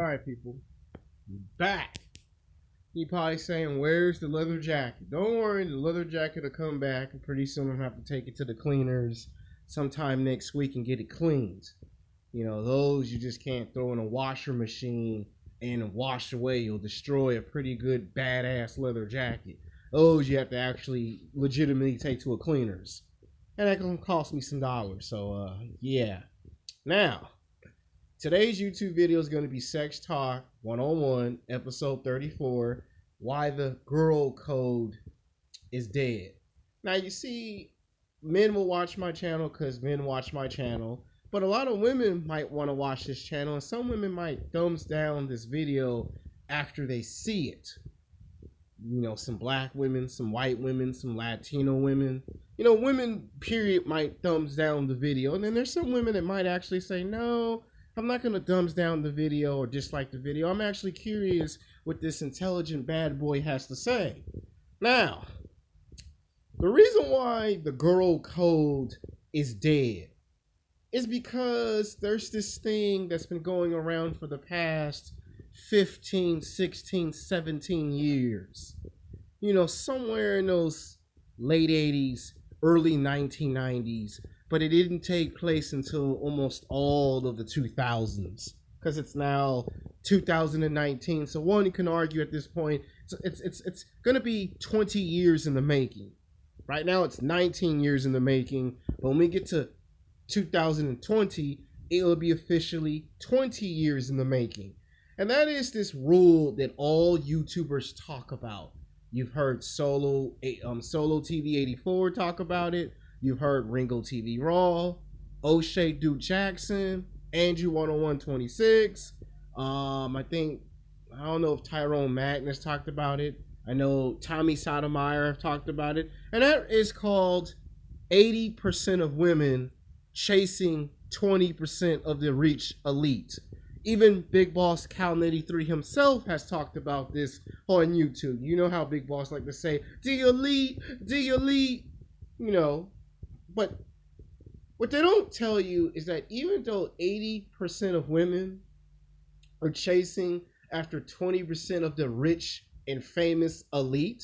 All right, people, back. You probably saying, "Where's the leather jacket?" Don't worry, the leather jacket will come back, and pretty soon I'll have to take it to the cleaners sometime next week and get it cleaned. You know, those you just can't throw in a washer machine and wash away. You'll destroy a pretty good badass leather jacket. Those you have to actually legitimately take to a cleaners, and that can cost me some dollars. So, yeah. Now, today's YouTube video is going to be Sex Talk 101, episode 34, Why the Girl Code is Dead. Now, you see, men will watch my channel because men watch my channel, but a lot of women might want to watch this channel, and some women might thumbs down this video after they see it. You know, some black women, some white women, some Latino women. You know, women, period, might thumbs down the video, and then there's some women that might actually say, no, I'm not going to thumbs down the video or dislike the video. I'm actually curious what this intelligent bad boy has to say. Now, the reason why the girl code is dead is because there's this thing that's been going around for the past 15, 16, 17 years. You know, somewhere in those late 80s, early 1990s, but it didn't take place until almost all of the 2000s, because it's now 2019. So one, you can argue at this point, it's going to be 20 years in the making. Right now, it's 19 years in the making. But when we get to 2020, it will be officially 20 years in the making. And that is this rule that all YouTubers talk about. You've heard Solo TV 84 talk about it. You've heard Ringo TV Raw, O'Shea Duke Jackson, Andrew 10126. I don't know if Tyrone Magnus talked about it. I know Tommy Sotomayor talked about it. And that is called 80% of women chasing 20% of the rich elite. Even Big Boss Cal 83 himself has talked about this on YouTube. You know how Big Boss like to say, the elite, you know. But what they don't tell you is that even though 80% of women are chasing after 20% of the rich and famous elite,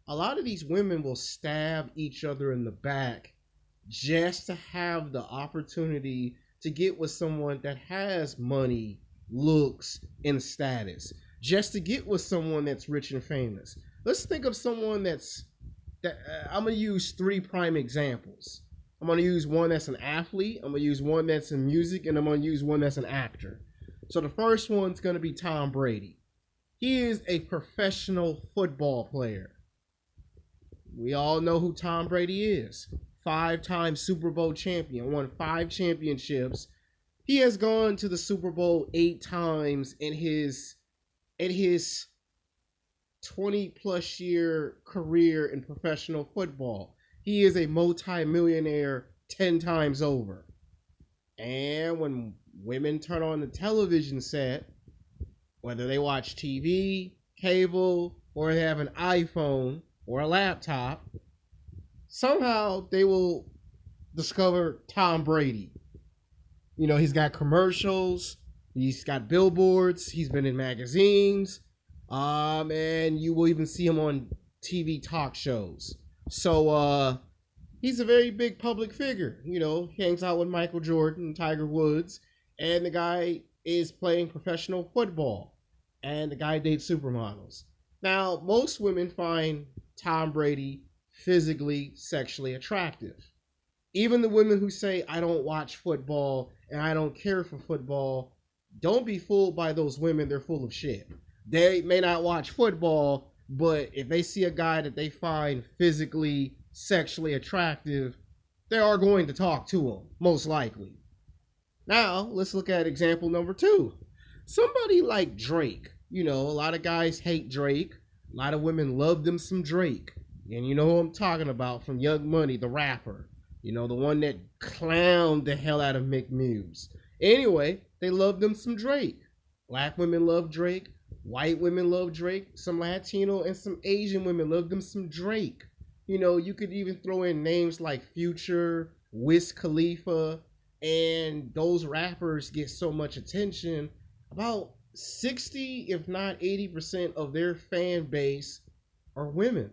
a lot of these women will stab each other in the back just to have the opportunity to get with someone that has money, looks, and status. Just to get with someone that's rich and famous. Let's think of someone I'm going to use three prime examples. I'm going to use one that's an athlete, I'm going to use one that's in music, and I'm going to use one that's an actor. So the first one's going to be Tom Brady. He is a professional football player. We all know who Tom Brady is. 5-time Super Bowl champion, won 5 championships. He has gone to the Super Bowl 8 times in his 20-plus year career in professional football. He is a multi-millionaire 10 times over. And when women turn on the television set, whether they watch TV, cable, or they have an iPhone or a laptop, somehow they will discover Tom Brady. You know, he's got commercials, he's got billboards, he's been in magazines, and you will even see him on TV talk shows. So, he's a very big public figure. You know, he hangs out with Michael Jordan and Tiger Woods, and the guy is playing professional football, and the guy dates supermodels. Now, most women find Tom Brady physically, sexually attractive. Even the women who say, I don't watch football and I don't care for football, don't be fooled by those women. They're full of shit. They may not watch football, but if they see a guy that they find physically, sexually attractive, they are going to talk to him, most likely. Now, let's look at example number 2. Somebody like Drake. You know, a lot of guys hate Drake. A lot of women love them some Drake. And you know who I'm talking about from Young Money, the rapper. You know, the one that clowned the hell out of Mick Muse. Anyway, they love them some Drake. Black women love Drake. White women love Drake. Some Latino and some Asian women love them some Drake. You know, you could even throw in names like Future, Wiz Khalifa, and those rappers get so much attention. About 60, if not 80% of their fan base are women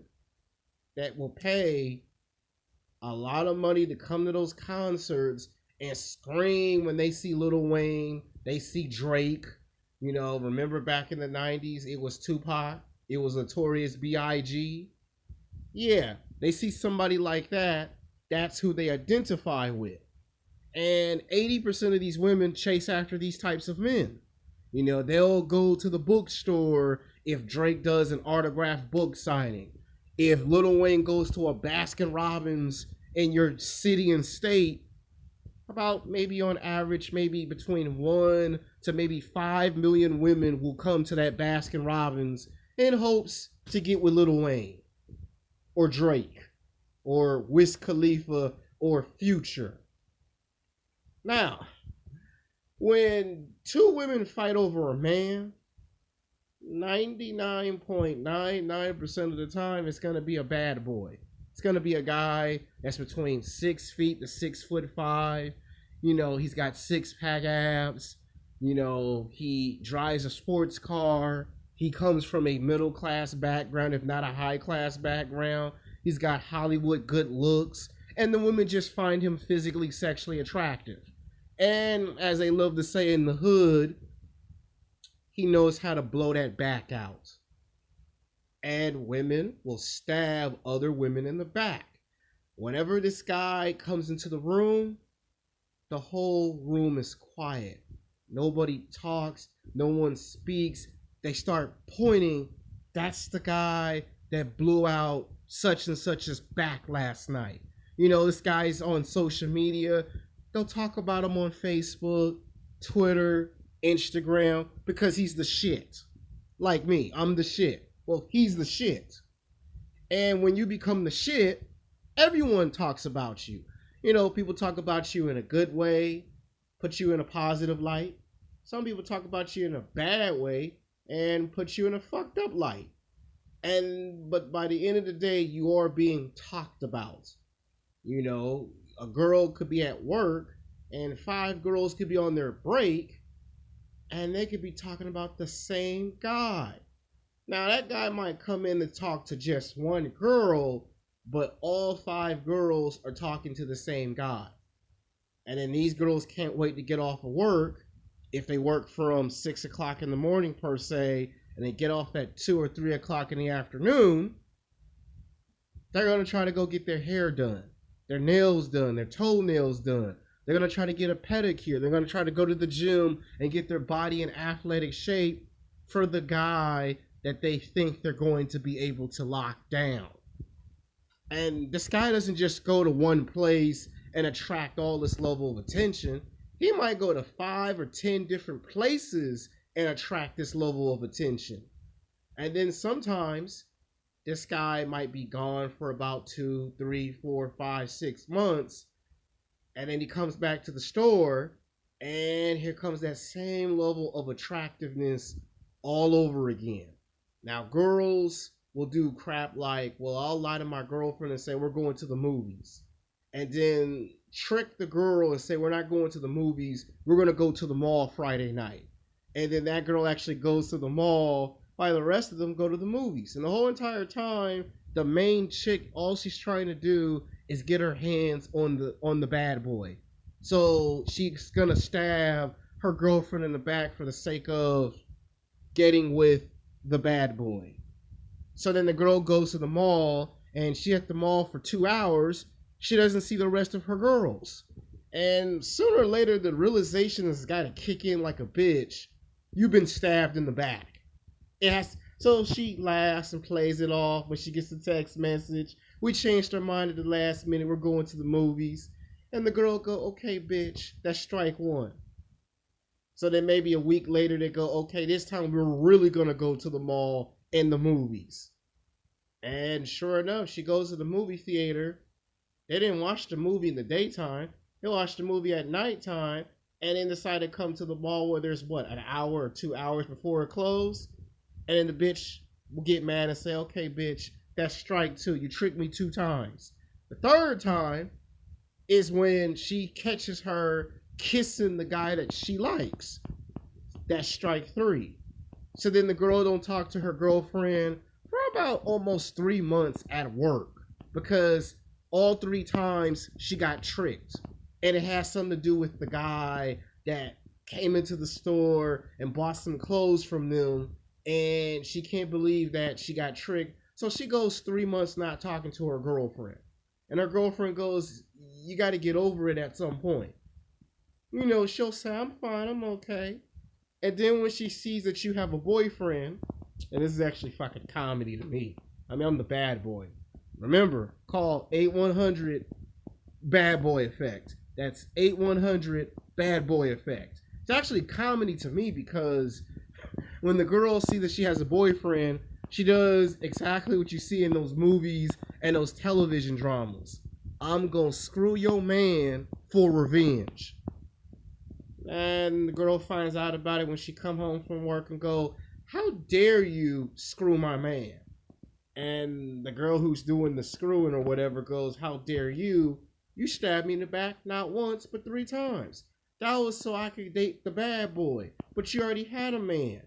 that will pay a lot of money to come to those concerts and scream when they see Lil Wayne, they see Drake. You know, remember back in the 90s, it was Tupac, it was Notorious B.I.G. Yeah, they see somebody like that, that's who they identify with. And 80% of these women chase after these types of men. You know, they'll go to the bookstore if Drake does an autographed book signing. If Lil Wayne goes to a Baskin Robbins in your city and state, about maybe on average, maybe between 1 to maybe 5 million women will come to that Baskin Robbins in hopes to get with Lil Wayne or Drake or Wiz Khalifa or Future. Now, when two women fight over a man, 99.99% of the time, it's going to be a bad boy. It's going to be a guy that's between 6 feet to 6'5". You know, he's got six-pack abs. You know, he drives a sports car. He comes from a middle-class background, if not a high-class background. He's got Hollywood good looks. And the women just find him physically, sexually attractive. And as they love to say in the hood, he knows how to blow that back out. And women will stab other women in the back. Whenever this guy comes into the room, the whole room is quiet. Nobody talks. No one speaks. They start pointing. That's the guy that blew out such and such's back last night. You know, this guy's on social media. They'll talk about him on Facebook, Twitter, Instagram, because he's the shit. Like me, I'm the shit. Well, he's the shit. And when you become the shit, everyone talks about you. You know, people talk about you in a good way, put you in a positive light. Some people talk about you in a bad way and put you in a fucked up light. But by the end of the day, you are being talked about. You know, a girl could be at work and 5 girls could be on their break and they could be talking about the same guy. Now, that guy might come in to talk to just one girl, but all 5 girls are talking to the same guy. And then these girls can't wait to get off of work. If they work from 6 o'clock in the morning per se, and they get off at 2 or 3 o'clock in the afternoon, they're going to try to go get their hair done, their nails done, their toenails done. They're going to try to get a pedicure. They're going to try to go to the gym and get their body in athletic shape for the guy that they think they're going to be able to lock down. And this guy doesn't just go to one place and attract all this level of attention. He might go to 5 or 10 different places and attract this level of attention. And then sometimes this guy might be gone for about 2, 3, 4, 5, 6 months. And then he comes back to the store and here comes that same level of attractiveness all over again. Now, girls will do crap like, well, I'll lie to my girlfriend and say we're going to the movies. And then trick the girl and say we're not going to the movies, we're going to go to the mall Friday night. And then that girl actually goes to the mall while the rest of them go to the movies. And the whole entire time, the main chick, all she's trying to do is get her hands on the bad boy. So she's going to stab her girlfriend in the back for the sake of getting with the bad boy. So then the girl goes to the mall and she's at the mall for 2 hours. She doesn't see the rest of her girls. And sooner or later, the realization has got to kick in like a bitch. You've been stabbed in the back. So she laughs and plays it off when she gets the text message. We changed our mind at the last minute. We're going to the movies. And the girl go, okay, bitch, that's strike one. So then maybe a week later they go, okay, this time we're really going to go to the mall and the movies. And sure enough, she goes to the movie theater. They didn't watch the movie in the daytime. They watched the movie at nighttime and then decide to come to the mall where there's an hour or 2 hours before it closed. And then the bitch will get mad and say, okay, bitch, that's strike 2. You tricked me 2 times. The third time is when she catches her kissing the guy that she likes. That's strike three. So then the girl don't talk to her girlfriend for about almost 3 months at work because all three times she got tricked. And it has something to do with the guy that came into the store and bought some clothes from them. And she can't believe that she got tricked. So she goes 3 months not talking to her girlfriend. And her girlfriend goes, you got to get over it at some point. You know, she'll say, I'm fine, I'm okay. And then when she sees that you have a boyfriend, and this is actually fucking comedy to me. I mean, I'm the bad boy. Remember, call 8100 Bad Boy Effect. That's 8100 Bad Boy Effect. It's actually comedy to me because when the girl sees that she has a boyfriend, she does exactly what you see in those movies and those television dramas. I'm gonna screw your man for revenge. And the girl finds out about it when she come home from work and go, how dare you screw my man? And the girl who's doing the screwing or whatever goes, how dare you? You stabbed me in the back not once, but 3 times. That was so I could date the bad boy. But you already had a man.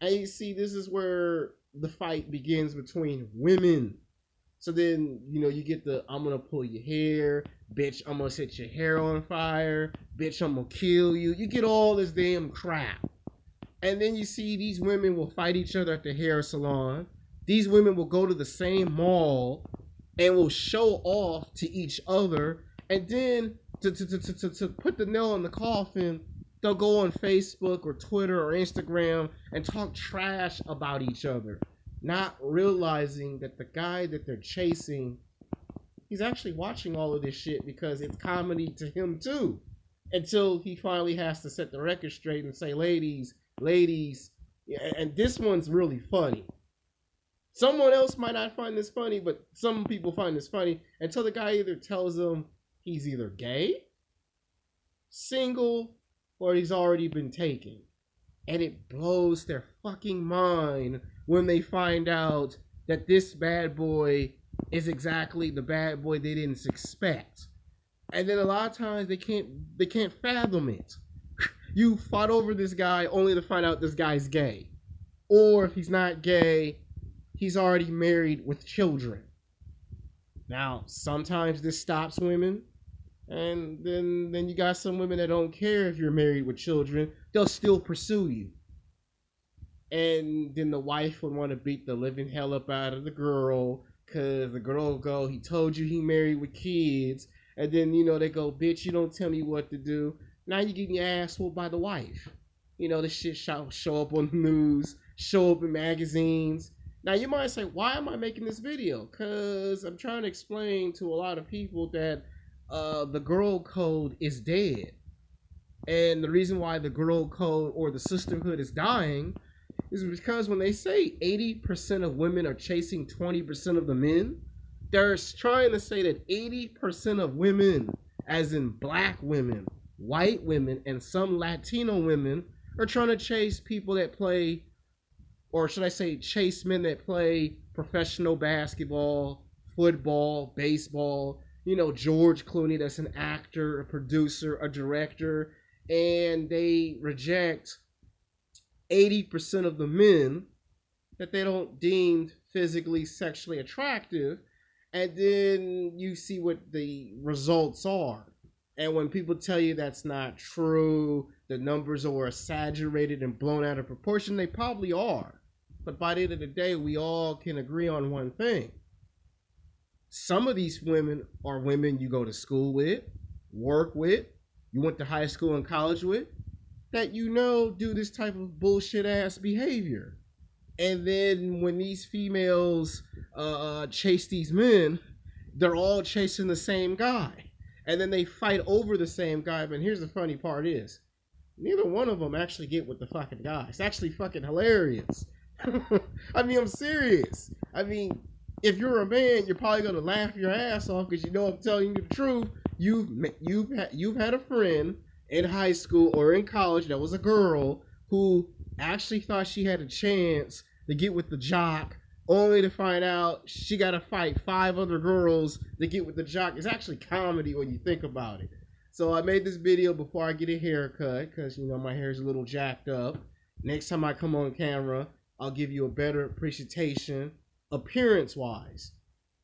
And you see, this is where the fight begins between women. So then, you know, you get the, I'm going to pull your hair. Bitch, I'm going to set your hair on fire. Bitch, I'm going to kill you. You get all this damn crap. And then you see these women will fight each other at the hair salon. These women will go to the same mall and will show off to each other. And then to put the nail in the coffin, they'll go on Facebook or Twitter or Instagram and talk trash about each other, not realizing that the guy that they're chasing, he's actually watching all of this shit because it's comedy to him too. Until he finally has to set the record straight and say, ladies, and this one's really funny. Someone else might not find this funny, but some people find this funny until the guy either tells them he's either gay, single, or he's already been taken. And it blows their fucking mind when they find out that this bad boy is exactly the bad boy they didn't expect. And then a lot of times they can't fathom it. You fought over this guy only to find out this guy's gay. Or if he's not gay, he's already married with children. Now, sometimes this stops women. And then you got some women that don't care if you're married with children. They'll still pursue you. And then the wife would want to beat the living hell up out of the girl. Because the girl will go, he told you he married with kids. And then, you know, they go, bitch, you don't tell me what to do. Now you're getting your ass whooped by the wife. You know, this shit show up on the news, show up in magazines. Now you might say, why am I making this video? Because I'm trying to explain to a lot of people that the girl code is dead. And the reason why the girl code or the sisterhood is dying is because when they say 80% of women are chasing 20% of the men, they're trying to say that 80% of women, as in black women, white women, and some Latino women, are trying to chase people that play, or should I say chase men that play professional basketball, football, baseball. You know, George Clooney, that's an actor, a producer, a director, and they reject 80% of the men that they don't deem physically, sexually attractive. And then you see what the results are. And when people tell you that's not true, the numbers are exaggerated and blown out of proportion, they probably are. But by the end of the day, we all can agree on one thing. Some of these women are women you go to school with, work with, you went to high school and college with, that you know do this type of bullshit ass behavior. And then when these females chase these men, they're all chasing the same guy. And then they fight over the same guy. But here's the funny part is, neither one of them actually get with the fucking guy. It's actually fucking hilarious. I mean, I'm serious. I mean, if you're a man, you're probably going to laugh your ass off because you know I'm telling you the truth. You've had a friend in high school or in college that was a girl who actually thought she had a chance to get with the jock, only to find out she got to fight 5 other girls to get with the jock. It's actually comedy when you think about it. So I made this video before I get a haircut because, you know, my hair is a little jacked up. Next time I come on camera, I'll give you a better presentation, appearance-wise.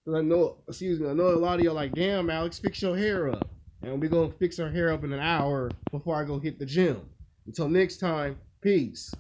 Cause I know, I know a lot of y'all like, damn, Alex, fix your hair up. And we're gonna fix our hair up in an hour before I go hit the gym. Until next time, peace.